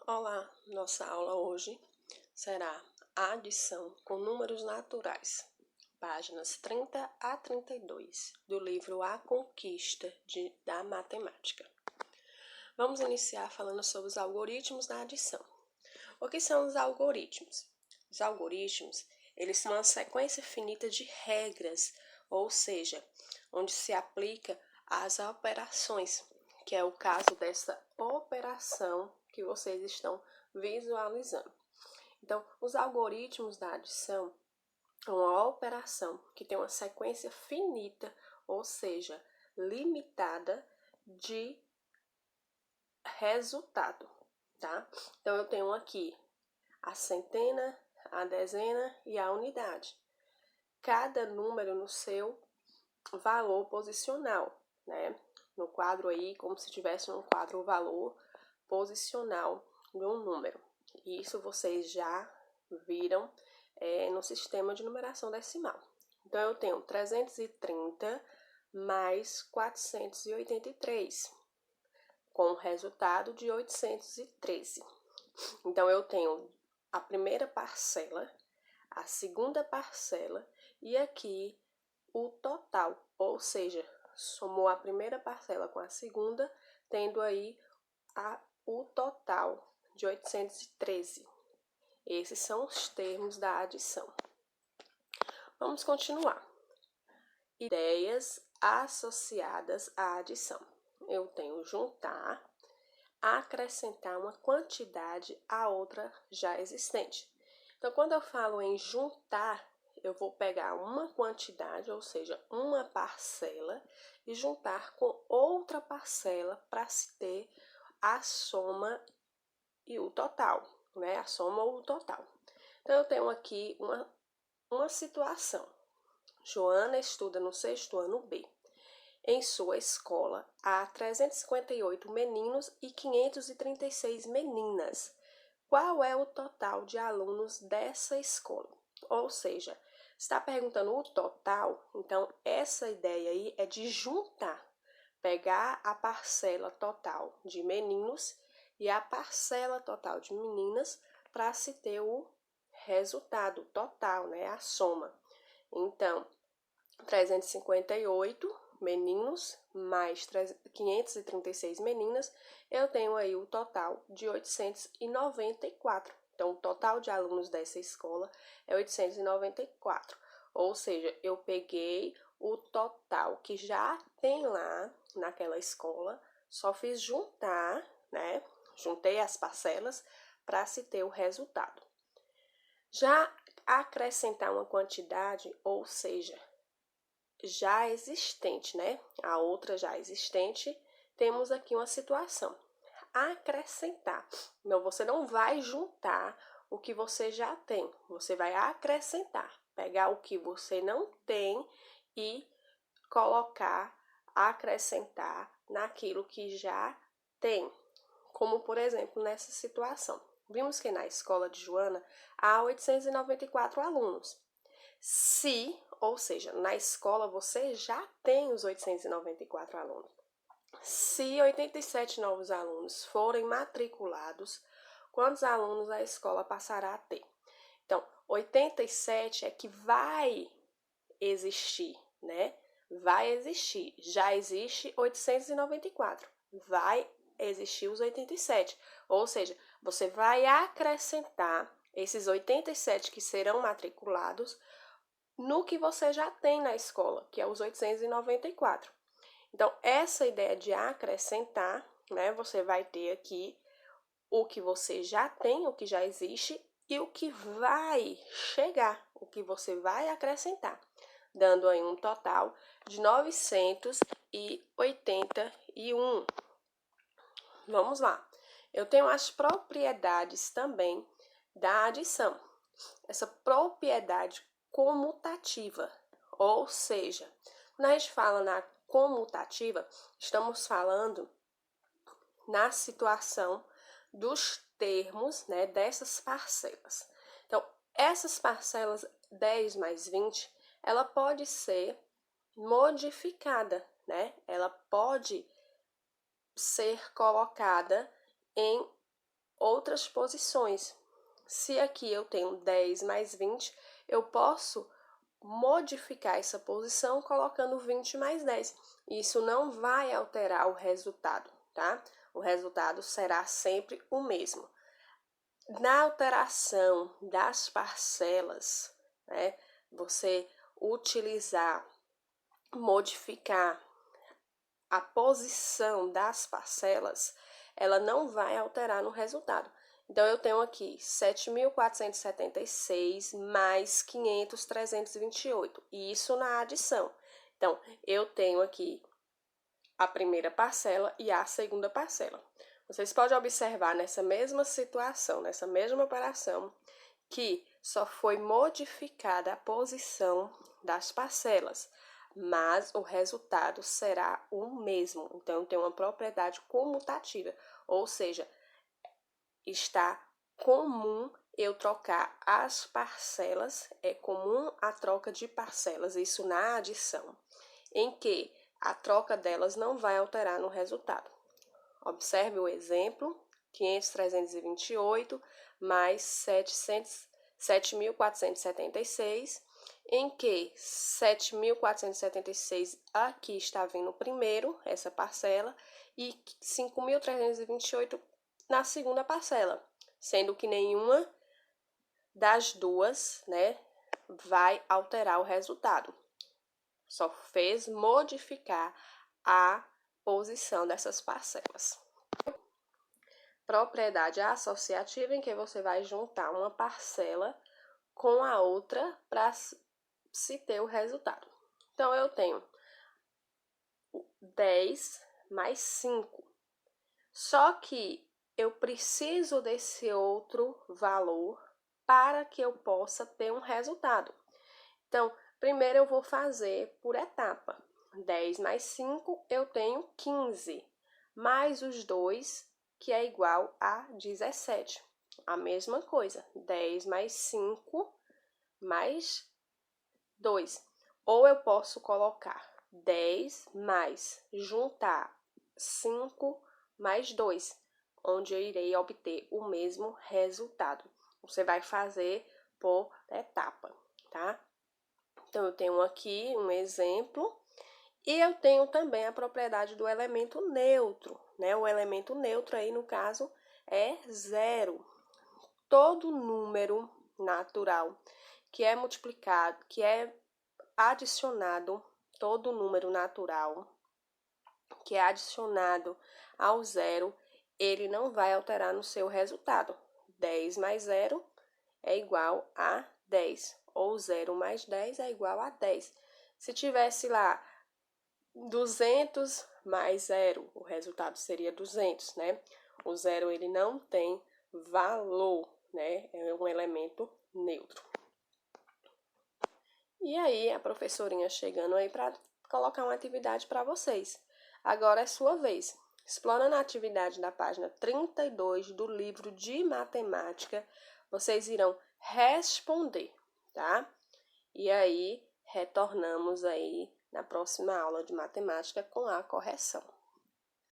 Olá, nossa aula hoje será a adição com números naturais, páginas 30 a 32 do livro A Conquista da Matemática. Vamos iniciar falando sobre os algoritmos da adição. O que são os algoritmos? Os algoritmos, eles são uma sequência finita de regras, ou seja, onde se aplica as operações, que é o caso dessa operação que vocês estão visualizando. Então, os algoritmos da adição é uma operação que tem uma sequência finita, ou seja, limitada de resultado, tá? Então, eu tenho aqui a centena, a dezena e a unidade. Cada número no seu valor posicional, né? No quadro aí, como se tivesse um quadro o valor posicional de um número. Isso vocês já viram no sistema de numeração decimal. Então, eu tenho 330 mais 483, com o resultado de 813. Então, eu tenho a primeira parcela, a segunda parcela e aqui o total, ou seja, somou a primeira parcela com a segunda, tendo aí o total de 813. Esses são os termos da adição. Vamos continuar. Ideias associadas à adição. Eu tenho juntar, acrescentar uma quantidade a outra já existente. Então, quando eu falo em juntar, eu vou pegar uma quantidade, ou seja, uma parcela, e juntar com outra parcela para se ter a soma e o total, né? A soma ou o total. Então, eu tenho aqui uma situação. Joana estuda no 6º ano B. Em sua escola, há 358 meninos e 536 meninas. Qual é o total de alunos dessa escola? Ou seja, está perguntando o total, então essa ideia aí é de juntar, pegar a parcela total de meninos e a parcela total de meninas para se ter o resultado total, né? A soma. Então, 358 meninos mais 536 meninas, eu tenho aí o total de 894. Então, o total de alunos dessa escola é 894. Ou seja, eu peguei o total que já tem lá naquela escola, só fiz juntar, né? Juntei as parcelas para se ter o resultado. Já acrescentar uma quantidade, ou seja, já existente, né? A outra já existente, temos aqui uma situação. Acrescentar. Não, você não vai juntar o que você já tem. Você vai acrescentar. Pegar o que você não tem e colocar, acrescentar naquilo que já tem. Como, por exemplo, nessa situação. Vimos que na escola de Joana há 894 alunos. Ou seja, na escola você já tem os 894 alunos. Se 87 novos alunos forem matriculados, quantos alunos a escola passará a ter? Então, 87 é que vai existir, né? Vai existir. Já existe 894. Vai existir os 87. Ou seja, você vai acrescentar esses 87 que serão matriculados no que você já tem na escola, que é os 894. Então, essa ideia de acrescentar, né, você vai ter aqui o que você já tem, o que já existe, e o que vai chegar, o que você vai acrescentar, dando aí um total de 981. Vamos lá. Eu tenho as propriedades também da adição. Essa propriedade comutativa, ou seja, quando a gente fala na comutativa, estamos falando na situação dos termos, né, dessas parcelas. Então, essas parcelas 10 mais 20, ela pode ser modificada, né? Ela pode ser colocada em outras posições. Se aqui eu tenho 10 mais 20, eu posso modificar essa posição colocando 20 mais 10. Isso não vai alterar o resultado, tá? O resultado será sempre o mesmo. Na alteração das parcelas, né, você modificar a posição das parcelas, ela não vai alterar no resultado. Então, eu tenho aqui 7.476 mais 500.328, e isso na adição. Então, eu tenho aqui a primeira parcela e a segunda parcela. Vocês podem observar nessa mesma situação, nessa mesma operação, que só foi modificada a posição das parcelas, mas o resultado será o mesmo. Então, tem uma propriedade comutativa, ou seja, está comum eu trocar as parcelas, é comum a troca de parcelas, isso na adição, em que a troca delas não vai alterar no resultado. Observe o exemplo, 500.328 mais 7.476, em que 7.476 aqui está vindo primeiro, essa parcela, e 5.328 na segunda parcela, sendo que nenhuma das duas, né, vai alterar o resultado. Só fez modificar a posição dessas parcelas. Propriedade associativa, em que você vai juntar uma parcela com a outra para se ter o resultado. Então, eu tenho 10 mais 5. Só que eu preciso desse outro valor para que eu possa ter um resultado. Então, primeiro eu vou fazer por etapa. 10 mais 5, eu tenho 15, mais os 2, que é igual a 17. A mesma coisa, 10 mais 5, mais 2. Ou eu posso colocar 10 mais juntar 5 mais 2, onde eu irei obter o mesmo resultado. Você vai fazer por etapa, tá? Então, eu tenho aqui um exemplo, e eu tenho também a propriedade do elemento neutro, né? O elemento neutro aí, no caso, é zero. Todo número natural que é multiplicado, que é adicionado, todo número natural que é adicionado ao zero, ele não vai alterar no seu resultado. 10 mais 0 é igual a 10, ou 0 mais 10 é igual a 10. Se tivesse lá 200 mais 0, o resultado seria 200, né? O zero, ele não tem valor, né? É um elemento neutro. E aí, a professorinha chegando aí para colocar uma atividade para vocês. Agora é sua vez. Explorando a atividade da página 32 do livro de matemática, vocês irão responder, tá? E aí, retornamos aí na próxima aula de matemática com a correção.